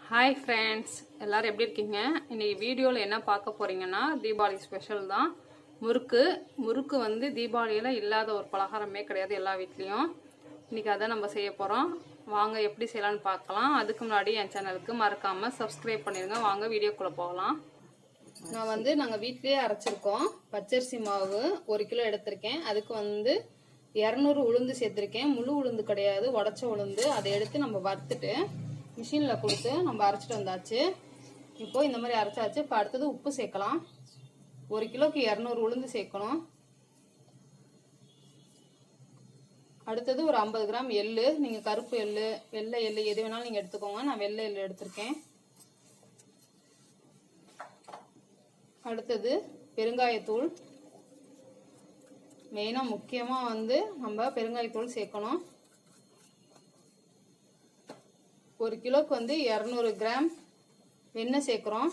Hi friends, எல்லோரும் எப்படி இருக்கீங்க? இன்றைக்கி வீடியோவில் என்ன பார்க்க போகிறீங்கன்னா, தீபாவளி ஸ்பெஷல் தான். முறுக்கு வந்து தீபாவளியில் இல்லாத ஒரு பலகாரமே கிடையாது எல்லா வீட்லேயும். இன்றைக்கி அதை நம்ம செய்ய போகிறோம். வாங்க எப்படி செய்யலான்னு பார்க்கலாம். அதுக்கு முன்னாடி என் சேனலுக்கு மறக்காமல் சப்ஸ்கிரைப் பண்ணிடுங்க. வாங்க வீடியோக்குள்ளே போகலாம். நாங்கள் வீட்லேயே அரைச்சிருக்கோம். பச்சரிசி மாவு 1 கிலோ எடுத்திருக்கேன். அதுக்கு வந்து 200 உளுந்து சேர்த்துருக்கேன். முழு உளுந்து கிடையாது, உடச்ச உளுந்து. அதை எடுத்து நம்ம வறுத்துட்டு மிஷினில் கொடுத்து நம்ம அரைச்சிட்டு வந்தாச்சு. இப்போ இந்த மாதிரி அரைச்சாச்சு. இப்போ அடுத்தது உப்பு சேர்க்கலாம். 1 கிலோக்கு 200 உளுந்து சேர்க்கணும். அடுத்தது ஒரு 50 கிராம் எள்ளு. நீங்கள் கருப்பு எள்ளு, வெள்ளை எள்ளு எது வேணாலும் நீங்கள் எடுத்துக்கோங்க. நான் வெள்ளை எள்ளு எடுத்திருக்கேன். அடுத்தது பெருங்காயத்தூள். மெயினாக முக்கியமாக வந்து நம்ம பெருங்காயத்தூள் சேர்க்கணும். 1 கிலோக்கு வந்து 200 கிராம் வெண்ணெய் சேர்க்குறோம்.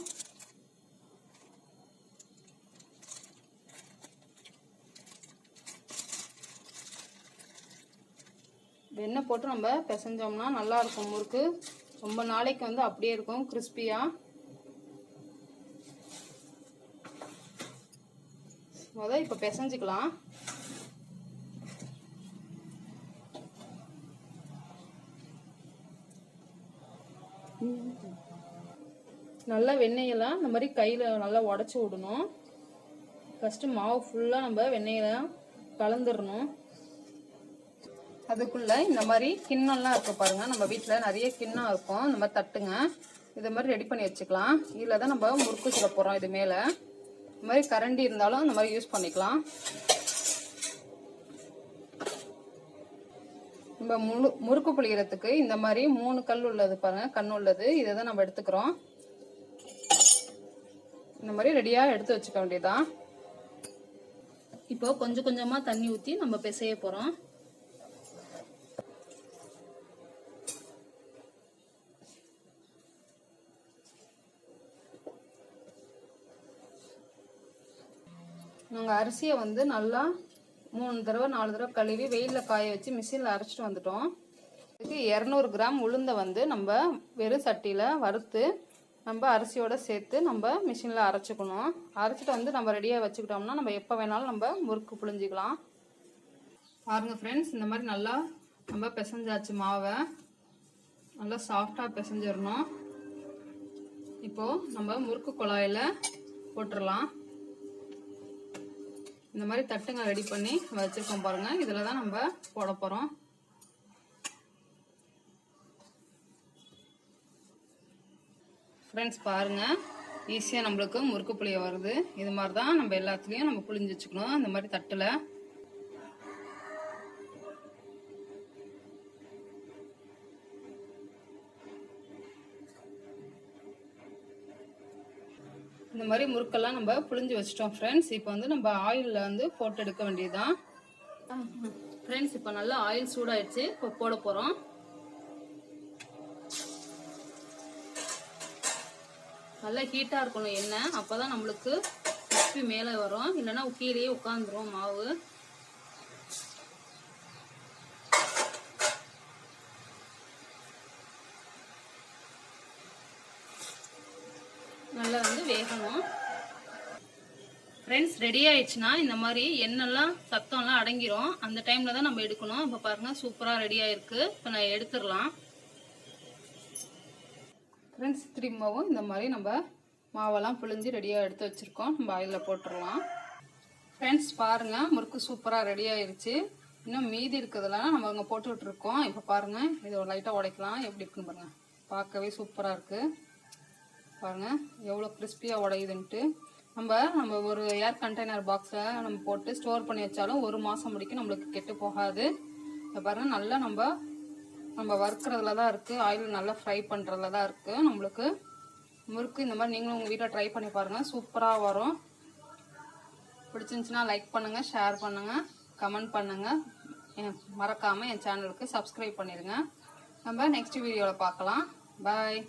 வெண்ணெய் போட்டு நம்ம பிசைஞ்சோம்னா நல்லா இருக்கும். முறுக்கு ரொம்ப நாளைக்கு வந்து அப்படியே இருக்கும், கிறிஸ்பியா. இப்போ பிசைஞ்சுக்கலாம். நல்லா வெண்ணெயெல்லாம் இந்த மாதிரி கையில் நல்லா உடச்சி விடணும். ஃபஸ்ட்டு மாவு ஃபுல்லாக நம்ம வெண்ணெயெல்லாம் கலந்துடணும். அதுக்குள்ளே இந்த மாதிரி கிண்ணம்லாம் இருக்க பாருங்கள். நம்ம வீட்டில் நிறைய கிண்ணம் இருக்கும். இந்த மாதிரி தட்டுங்க இதை மாதிரி ரெடி பண்ணி வச்சுக்கலாம். இதில் தான் நம்ம முறுக்கு சுட போகிறோம். இது மேலே இந்த மாதிரி கரண்டி இருந்தாலும் இந்த மாதிரி யூஸ் பண்ணிக்கலாம். நம்ம முறுக்கு புளிக்கிறதுக்கு இந்த மாதிரி 3 கல் உள்ளது பாருங்க, கண் உள்ளது. இதை தான் நம்ம எடுத்துக்கிறோம். இந்த மாதிரி ரெடியாக எடுத்து வச்சுக்க வேண்டியதான். இப்போ கொஞ்சம் கொஞ்சமாக தண்ணி ஊற்றி நம்ம பிசைய போகிறோம். நாங்கள் அரிசியை வந்து நல்லா 3 தடவை 4 தடவை கழுவி வெயிலில் காய வச்சு மிஷினில் அரைச்சிட்டு வந்துட்டோம். இதுக்கு 200 கிராம் உளுந்தை வந்து நம்ம வெறும் சட்டியில் வறுத்து நம்ம அரிசியோடு சேர்த்து நம்ம மிஷினில் அரைச்சிக்கணும். அரைச்சிட்டு வந்து நம்ம ரெடியாக வச்சுக்கிட்டோம்னா நம்ம எப்போ வேணாலும் நம்ம முறுக்கு புழிஞ்சிக்கலாம். பாருங்கள் ஃப்ரெண்ட்ஸ், இந்த மாதிரி நல்லா நம்ம பிசைஞ்சாச்சு. மாவை நல்லா சாஃப்டாக பிசைஞ்சிடணும். இப்போது நம்ம முறுக்கு குழாயில் போட்டுடலாம். இந்த மாதிரி தட்டுங்க ரெடி பண்ணி வச்சுருக்கோம் பாருங்கள். இதில் தான் நம்ம போட போகிறோம். ஃப்ரெண்ட்ஸ் பாருங்கள், ஈஸியாக நம்மளுக்கு முறுக்கு புளிய வருது. இது மாதிரி தான் நம்ம எல்லாத்துலேயும் நம்ம புளிஞ்சு வச்சுக்கணும். இந்த மாதிரி தட்டில் இந்த மாதிரி முறுக்கெல்லாம் நம்ம புளிஞ்சு வச்சிட்டோம் ஃப்ரெண்ட்ஸ். இப்போ வந்து நம்ம ஆயிலில் வந்து போட்டு எடுக்க வேண்டியதுதான். ஃப்ரெண்ட்ஸ் இப்போ நல்லா ஆயில் சூடாயிடுச்சு. இப்போ போட போகிறோம். நல்லா ஹீட்டாக இருக்கணும் எண்ணெய். அப்போ தான் நம்மளுக்கு கிறிஸ்பி மேலே வரும், இல்லைன்னா கீழே உட்காந்துரும் மாவு. நல்லா வந்து வேகணும். ஃப்ரெண்ட்ஸ் ரெடி ஆயிடுச்சுன்னா இந்த மாதிரி எண்ணெய்லாம் சத்தம்லாம் அடங்கிரும். அந்த டைமில் தான் நம்ம எடுக்கணும். இப்போ பாருங்கள், சூப்பராக ரெடி ஆயிருக்கு. இப்போ நான் எடுத்துடலாம். ஃப்ரெண்ட்ஸ் திரும்பவும் இந்த மாதிரி நம்ம மாவெல்லாம் புழிஞ்சு ரெடியாக எடுத்து வச்சுருக்கோம். நம்ம ஆயிலில் போட்டுடலாம். ஃப்ரெண்ட்ஸ் பாருங்கள், முறுக்கு சூப்பராக ரெடி ஆயிடுச்சு. இன்னும் மீதி இருக்கிறதுலாம் நம்ம அங்கே போட்டுட்ருக்கோம். இப்போ பாருங்கள், இதை லைட்டாக உடைக்கலாம். எப்படி இருக்குன்னு பாருங்கள். பார்க்கவே சூப்பராக இருக்குது. பாருங்கள் எவ்வளோ கிறிஸ்பியாக உடையுதுன்ட்டு. நம்ம ஒரு ஏர் கண்டெய்னர் பாக்ஸில் நம்ம போட்டு ஸ்டோர் பண்ணி வச்சாலும் 1 மாதம் முடிக்கும் நம்மளுக்கு கெட்டு போகாது. பாருங்கள், நல்லா நம்ம வறுக்கிறதுல தான் இருக்குது. ஆயில் நல்லா ஃப்ரை பண்ணுறதுல தான் இருக்குது நம்மளுக்கு முறுக்கு. இந்த மாதிரி நீங்களும் உங்கள் வீட்டில் ட்ரை பண்ணி பாருங்கள், சூப்பராக வரும். பிடிச்சிருந்துச்சுன்னா லைக் பண்ணுங்கள், ஷேர் பண்ணுங்கள், கமெண்ட் பண்ணுங்கள். மறக்காமல் என் சேனலுக்கு சப்ஸ்கிரைப் பண்ணிடுங்க. நம்ம நெக்ஸ்ட் வீடியோவில் பார்க்கலாம். பாய்.